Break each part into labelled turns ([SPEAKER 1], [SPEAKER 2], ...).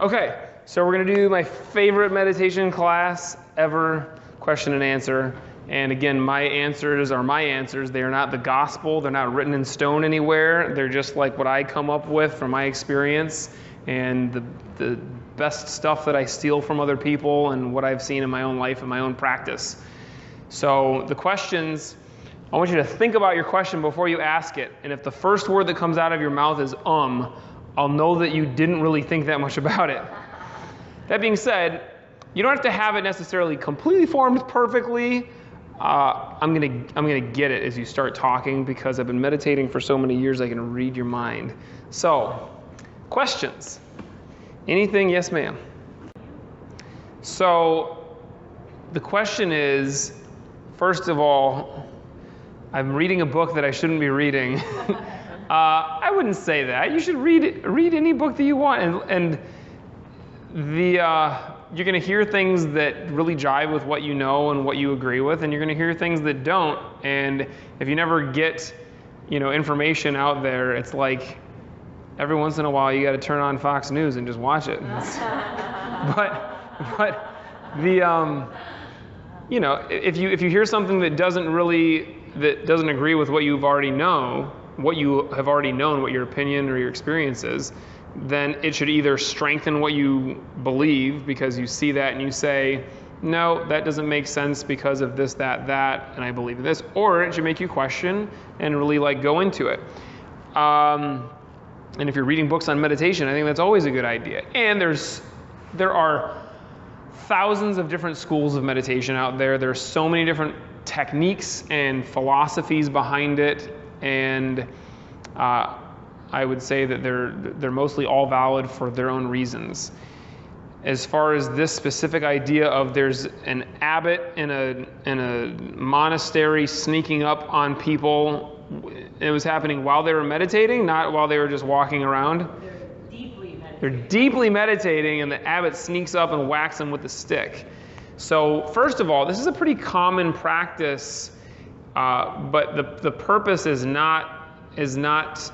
[SPEAKER 1] Okay, so we're going to do my favorite meditation class ever, question and answer. And again, my answers are my answers. They are not the gospel. They're not written in stone anywhere. They're just like what I come up with from my experience and the best stuff that I steal from other people and what I've seen in my own life and my own practice. So the questions, I want you to think about your question before you ask it. And if the first word that comes out of your mouth is I'll know that you didn't really think that much about it. That being said, you don't have to have it necessarily completely formed perfectly. I'm gonna get it as you start talking because I've been meditating for so many years I can read your mind. So, questions? Anything? Yes, ma'am. So, the question is, first of all, I'm reading a book that I shouldn't be reading. I wouldn't say that. You should read any book that you want, and you're going to hear things that really jive with what you know and what you agree with, and you're going to hear things that don't. And if you never get, information out there, it's like every once in a while you got to turn on Fox News and just watch it. but if you hear something that doesn't agree with what you've already know, what you have already known, what your opinion or your experience is, then it should either strengthen what you believe because you see that and you say, no, that doesn't make sense because of this, that, and I believe in this, or it should make you question and really go into it. And if you're reading books on meditation, I think that's always a good idea. And there are thousands of different schools of meditation out there. There's so many different techniques and philosophies behind it, and I would say that they're mostly all valid for their own reasons. As far as this specific idea of there's an abbot in a monastery sneaking up on people, it was happening while they were meditating, not while they were just walking around. They're deeply meditating, and the abbot sneaks up and whacks them with a stick. So first of all, this is a pretty common practice, but the purpose is not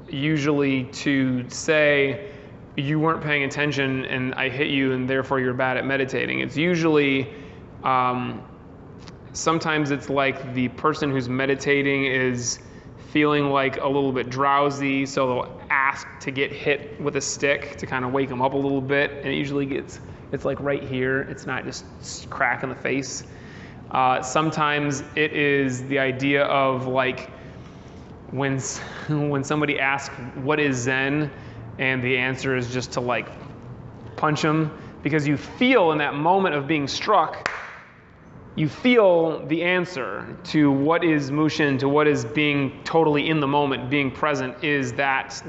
[SPEAKER 1] usually to say you weren't paying attention and I hit you and therefore you're bad at meditating. It's usually, sometimes it's like the person who's meditating is feeling like a little bit drowsy, so they'll ask to get hit with a stick to kind of wake them up a little bit, and it usually it's like right here. It's not just crack in the face. Sometimes it is the idea of when somebody asks what is Zen, and the answer is just to punch them, because you feel in that moment of being struck, you feel the answer to what is Mushin, to what is being totally in the moment, being present, is that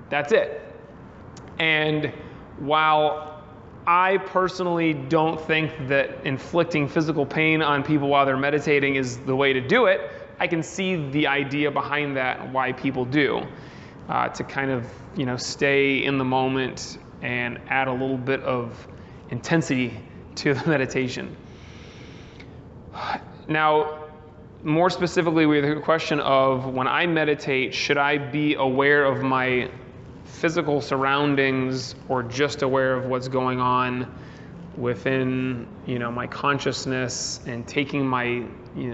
[SPEAKER 1] that's it. And while I personally don't think that inflicting physical pain on people while they're meditating is the way to do it, I can see the idea behind that, why people do, to kind of stay in the moment and add a little bit of intensity to the meditation. Now, more specifically, we have the question of, when I meditate, should I be aware of my physical surroundings or just aware of what's going on within my consciousness and taking my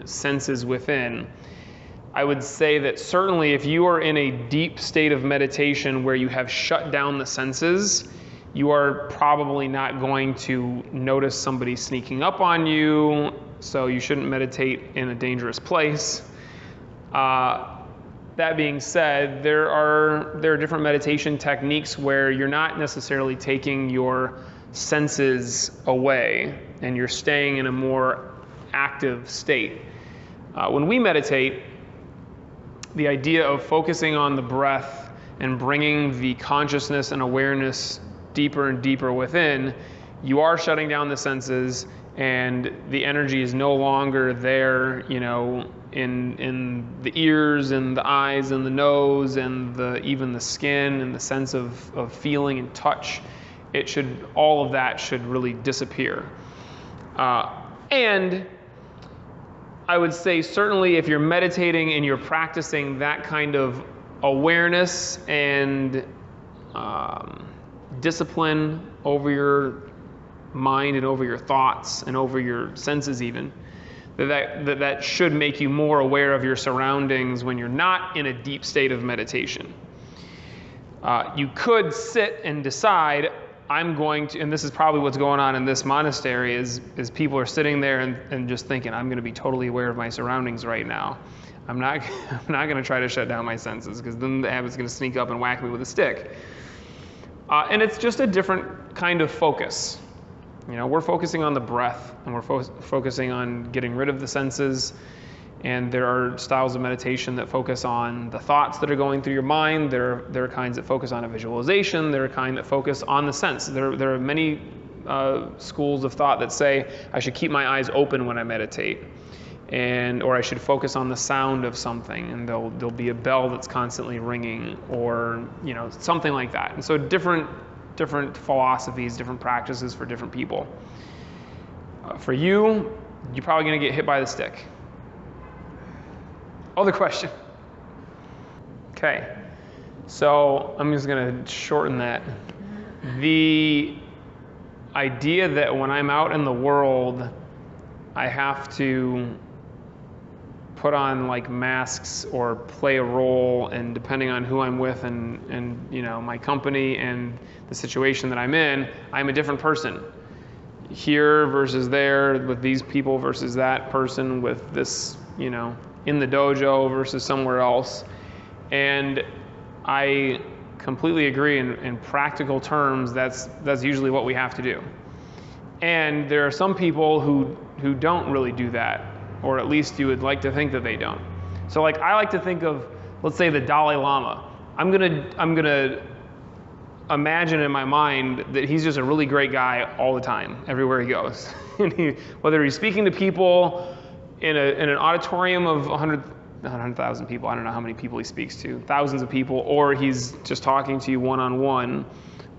[SPEAKER 1] senses within? I would say that certainly if you are in a deep state of meditation where you have shut down the senses, you are probably not going to notice somebody sneaking up on you, so you shouldn't meditate in a dangerous place. That being said, there are different meditation techniques where you're not necessarily taking your senses away and you're staying in a more active state. When we meditate, the idea of focusing on the breath and bringing the consciousness and awareness deeper and deeper within, you are shutting down the senses, and the energy is no longer there, in the ears and the eyes and the nose and even the skin and the sense of feeling and touch. All of that should really disappear. And I would say certainly if you're meditating and you're practicing that kind of awareness and discipline over your mind and over your thoughts and over your senses even, that should make you more aware of your surroundings when you're not in a deep state of meditation. You could sit and decide, I'm going to, and this is probably what's going on in this monastery, is people are sitting there and just thinking, I'm going to be totally aware of my surroundings right now. I'm not going to try to shut down my senses, because then the habit's going to sneak up and whack me with a stick. And it's just a different kind of focus. We're focusing on the breath, and we're focusing on getting rid of the senses. And there are styles of meditation that focus on the thoughts that are going through your mind. There are kinds that focus on a visualization. There are kinds that focus on the sense. There are many schools of thought that say I should keep my eyes open when I meditate, or I should focus on the sound of something, and there'll be a bell that's constantly ringing, or something like that. And so different philosophies, different practices for different people. For you, you're probably going to get hit by the stick. Other question. Okay, so I'm just going to shorten that. The idea that when I'm out in the world, I have to put on like masks or play a role, and depending on who I'm with and my company and the situation that I'm in, I'm a different person. Here versus there, with these people versus that person, with this, in the dojo versus somewhere else. And I completely agree, in practical terms, that's usually what we have to do. And there are some people who don't really do that, or at least you would like to think that they don't. So like, I like to think of, let's say, the Dalai Lama. I'm gonna imagine in my mind that he's just a really great guy all the time, everywhere he goes. And whether he's speaking to people in an auditorium of 100,000 people, I don't know how many people he speaks to, thousands of people, or he's just talking to you one-on-one,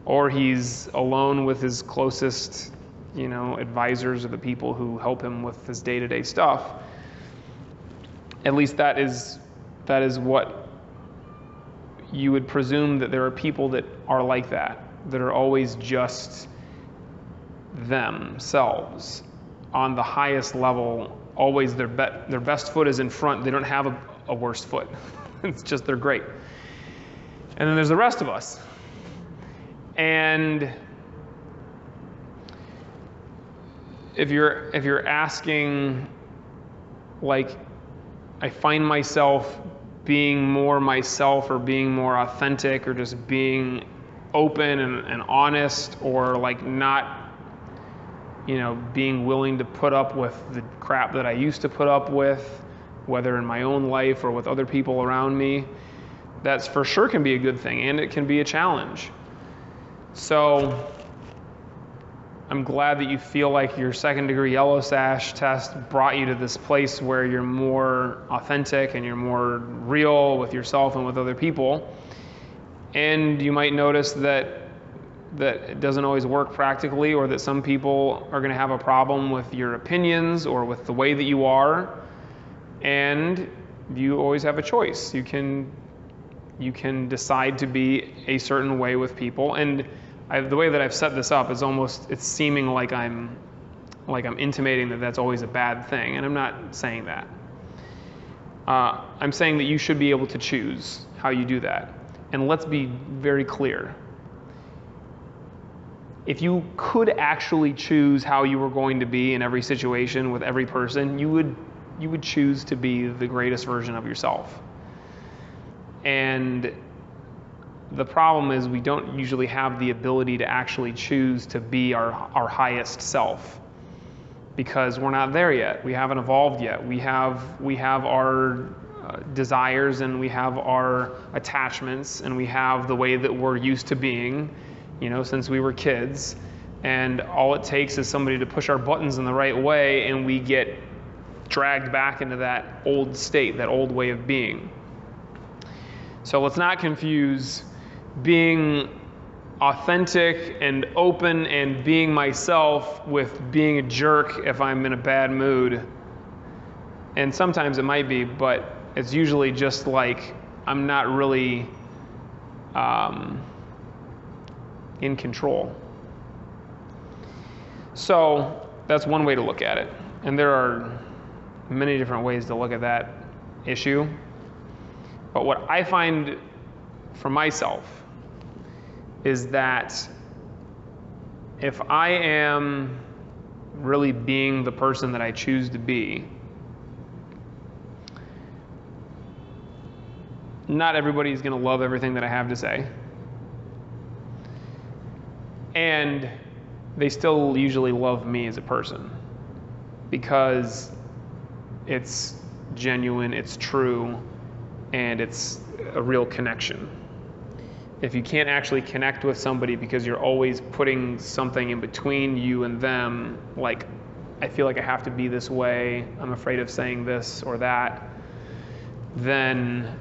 [SPEAKER 1] or he's alone with his closest advisors, or the people who help him with his day-to-day stuff. At least that is what you would presume, that there are people that are like that are always just themselves on the highest level. Always their best foot is in front. They don't have a worse foot. It's just they're great. And then there's the rest of us. And if you're asking, like, I find myself being more myself, or being more authentic, or just being open and honest, or like not being willing to put up with the crap that I used to put up with, whether in my own life or with other people around me, that's for sure can be a good thing, and it can be a challenge. So I'm glad that you feel like your second-degree yellow sash test brought you to this place where you're more authentic and you're more real with yourself and with other people. And you might notice that it doesn't always work practically, or that some people are going to have a problem with your opinions or with the way that you are. And you always have a choice. You can decide to be a certain way with people. And the way that I've set this up is it's seeming like I'm intimating that that's always a bad thing, and I'm not saying that. I'm saying that you should be able to choose how you do that. And let's be very clear. If you could actually choose how you were going to be in every situation with every person, you would choose to be the greatest version of yourself. And the problem is, we don't usually have the ability to actually choose to be our highest self, because we're not there yet. We haven't evolved yet. We have our desires, and we have our attachments, and we have the way that we're used to being, since we were kids. And all it takes is somebody to push our buttons in the right way, and we get dragged back into that old state, that old way of being. So let's not confuse being authentic and open and being myself with being a jerk if I'm in a bad mood. And sometimes it might be, but it's usually just like I'm not really in control. So that's one way to look at it. And there are many different ways to look at that issue. But what I find for myself is that if I am really being the person that I choose to be, not everybody's going to love everything that I have to say. And they still usually love me as a person because it's genuine, it's true, and it's a real connection. If you can't actually connect with somebody because you're always putting something in between you and them, like, I feel like I have to be this way, I'm afraid of saying this or that, then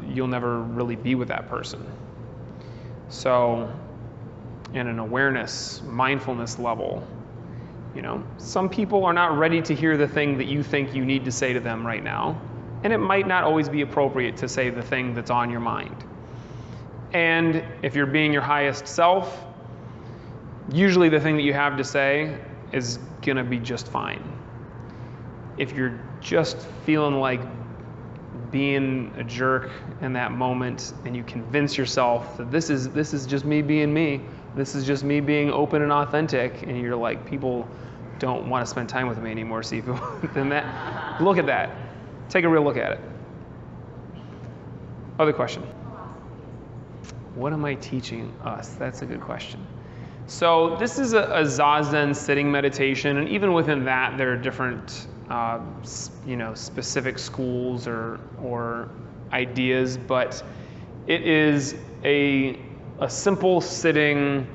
[SPEAKER 1] you'll never really be with that person. So, in an awareness, mindfulness level, some people are not ready to hear the thing that you think you need to say to them right now, and it might not always be appropriate to say the thing that's on your mind. And if you're being your highest self, usually the thing that you have to say is gonna be just fine. If you're just feeling like being a jerk in that moment, and you convince yourself that this is just me being me, this is just me being open and authentic, and you're like, people don't want to spend time with me anymore, Sifu, then look at that. Take a real look at it. Other question. What am I teaching us? That's a good question. So this is a Zazen sitting meditation, and even within that, there are different specific schools or ideas, but it is a simple sitting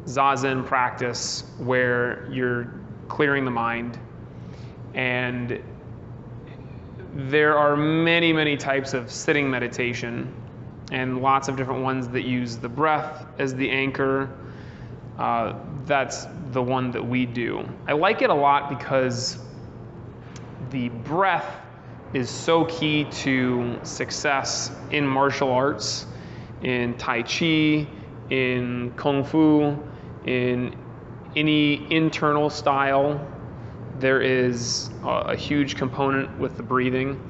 [SPEAKER 1] Zazen practice where you're clearing the mind. And there are many, many types of sitting meditation, and lots of different ones that use the breath as the anchor. That's the one that we do. I like it a lot because the breath is so key to success in martial arts, in Tai Chi, in Kung Fu, in any internal style. There is a huge component with the breathing.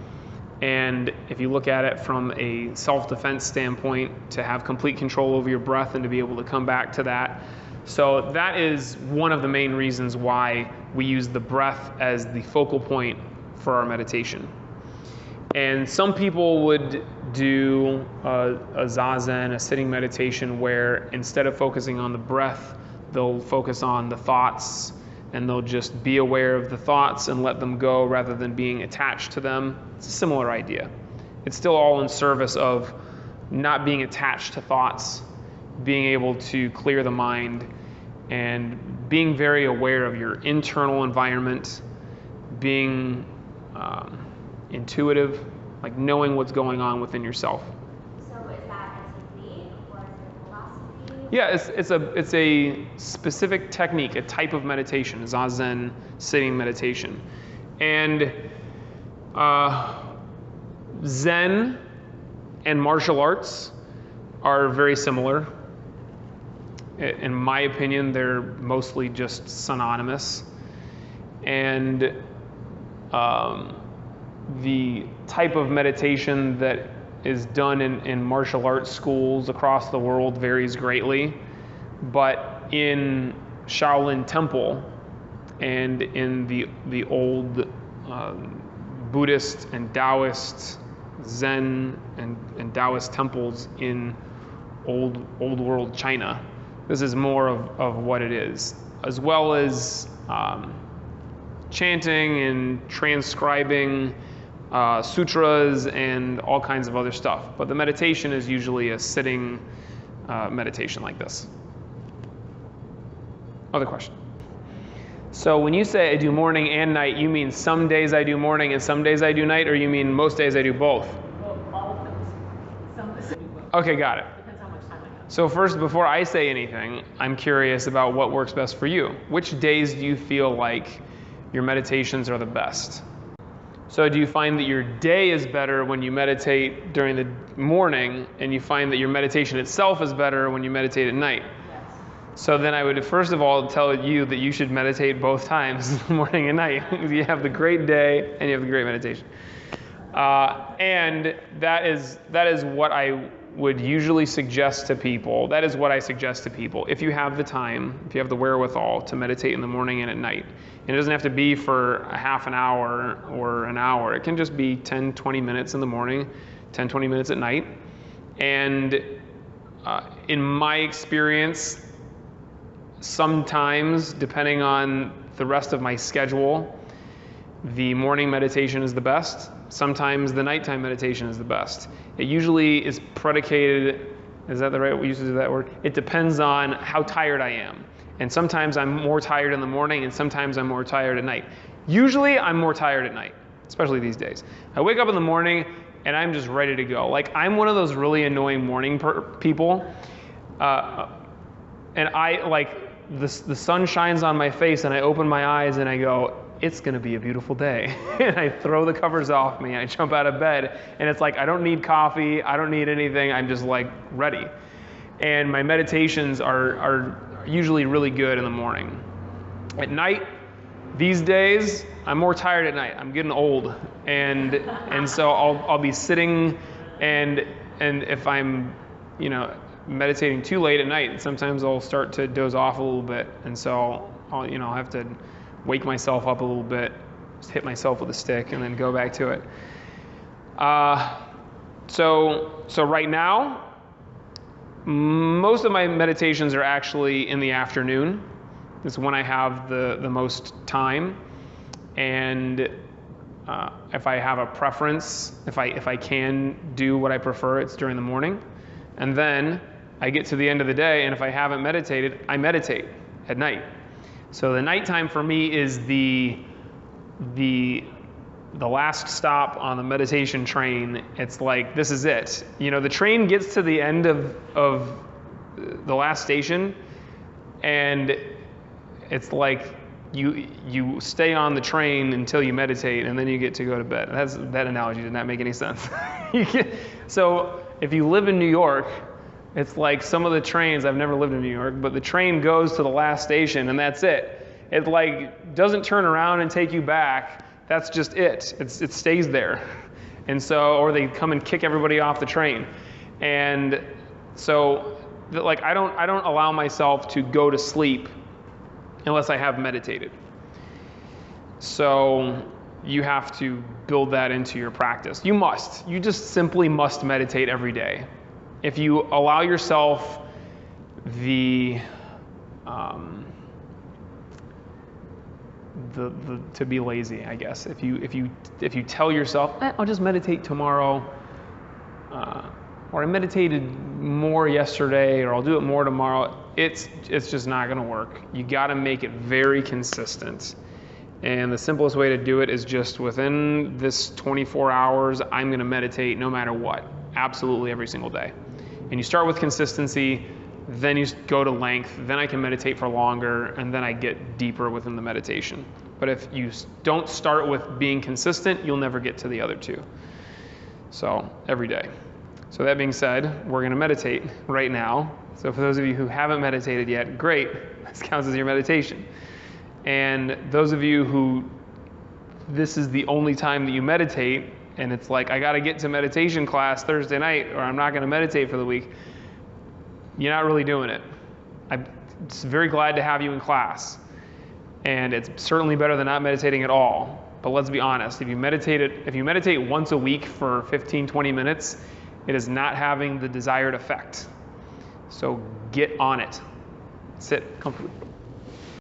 [SPEAKER 1] And if you look at it from a self-defense standpoint, to have complete control over your breath and to be able to come back to that. So that is one of the main reasons why we use the breath as the focal point for our meditation. And some people would do a Zazen, a sitting meditation, where instead of focusing on the breath, they'll focus on the thoughts, and they'll just be aware of the thoughts and let them go rather than being attached to them. It's a similar idea. It's still all in service of not being attached to thoughts, being able to clear the mind, and being very aware of your internal environment, being intuitive, like knowing what's going on within yourself.
[SPEAKER 2] So is that a technique or is it philosophy?
[SPEAKER 1] Yeah, it's a specific technique, a type of meditation, Zazen sitting meditation. And Zen and martial arts are very similar. In my opinion, they're mostly just synonymous. And the type of meditation that is done in martial arts schools across the world varies greatly. But in Shaolin Temple and in the old Buddhist and Taoist, Zen and Taoist temples in old world China, this is more of what it is, as well as chanting and transcribing sutras and all kinds of other stuff. But the meditation is usually a sitting meditation like this. Other question? So when you say I do morning and night, you mean some days I do morning and some days I do night, or you mean most days I do both?
[SPEAKER 3] Well, all of those. Some days I do both.
[SPEAKER 1] Okay, got it.
[SPEAKER 3] Depends how much time I have.
[SPEAKER 1] So first, before I say anything, I'm curious about what works best for you. Which days do you feel like your meditations are the best? So do you find that your day is better when you meditate during the morning, and you find that your meditation itself is better when you meditate at night?
[SPEAKER 3] Yes.
[SPEAKER 1] So then I would first of all tell you that you should meditate both times, morning and night. You have the great day and you have the great meditation. And that is what I would usually suggest to people. That is what I suggest to people. If you have the time, if you have the wherewithal to meditate in the morning and at night. And it doesn't have to be for a half an hour or an hour. It can just be 10, 20 minutes in the morning, 10, 20 minutes at night. And in my experience, sometimes, depending on the rest of my schedule, the morning meditation is the best. Sometimes the nighttime meditation is the best. It usually is predicated, is that the right use of that word? It depends on how tired I am. And sometimes I'm more tired in the morning and sometimes I'm more tired at night. Usually I'm more tired at night, especially these days. I wake up in the morning and I'm just ready to go. Like, I'm one of those really annoying morning people. And I, like, the sun shines on my face and I open my eyes and I go, it's going to be a beautiful day. And I throw the covers off me and I jump out of bed and it's like, I don't need coffee, I don't need anything, I'm just like ready. And my meditations are usually really good in the morning. At night, these days, I'm more tired at night. I'm getting old. And so I'll be sitting and if I'm, meditating too late at night, sometimes I'll start to doze off a little bit. And so I'll have to wake myself up a little bit, just hit myself with a stick and then go back to it. So right now, most of my meditations are actually in the afternoon. It's when I have the most time. And if I have a preference, if I can do what I prefer, it's during the morning. And then I get to the end of the day, and if I haven't meditated, I meditate at night. So the nighttime for me is the last stop on the meditation train. It's like, this is it. The train gets to the end of the last station, and it's like you stay on the train until you meditate, and then you get to go to bed. That analogy did not make any sense. So if you live in New York, it's like some of the trains, I've never lived in New York, but the train goes to the last station and that's it. It like doesn't turn around and take you back. That's just it. It stays there. And so, or they come and kick everybody off the train. And so, like, I don't allow myself to go to sleep unless I have meditated. So you have to build that into your practice. You just simply must meditate every day. If you allow yourself to be lazy, I guess. If you tell yourself, I'll just meditate tomorrow, or I meditated more yesterday, or I'll do it more tomorrow, it's just not going to work. You got to make it very consistent. And the simplest way to do it is just within this 24 hours, I'm going to meditate no matter what, absolutely every single day. And you start with consistency, then you go to length, then I can meditate for longer, and then I get deeper within the meditation. But if you don't start with being consistent, you'll never get to the other two. So every day. So that being said, we're going to meditate right now. So for those of you who haven't meditated yet, great. This counts as your meditation. And those of you who this is the only time that you meditate, and it's like, I got to get to meditation class Thursday night or I'm not going to meditate for the week, you're not really doing it. I'm just very glad to have you in class. And it's certainly better than not meditating at all. But let's be honest, if you meditate once a week for 15, 20 minutes, it is not having the desired effect. So get on it. Sit comfortably.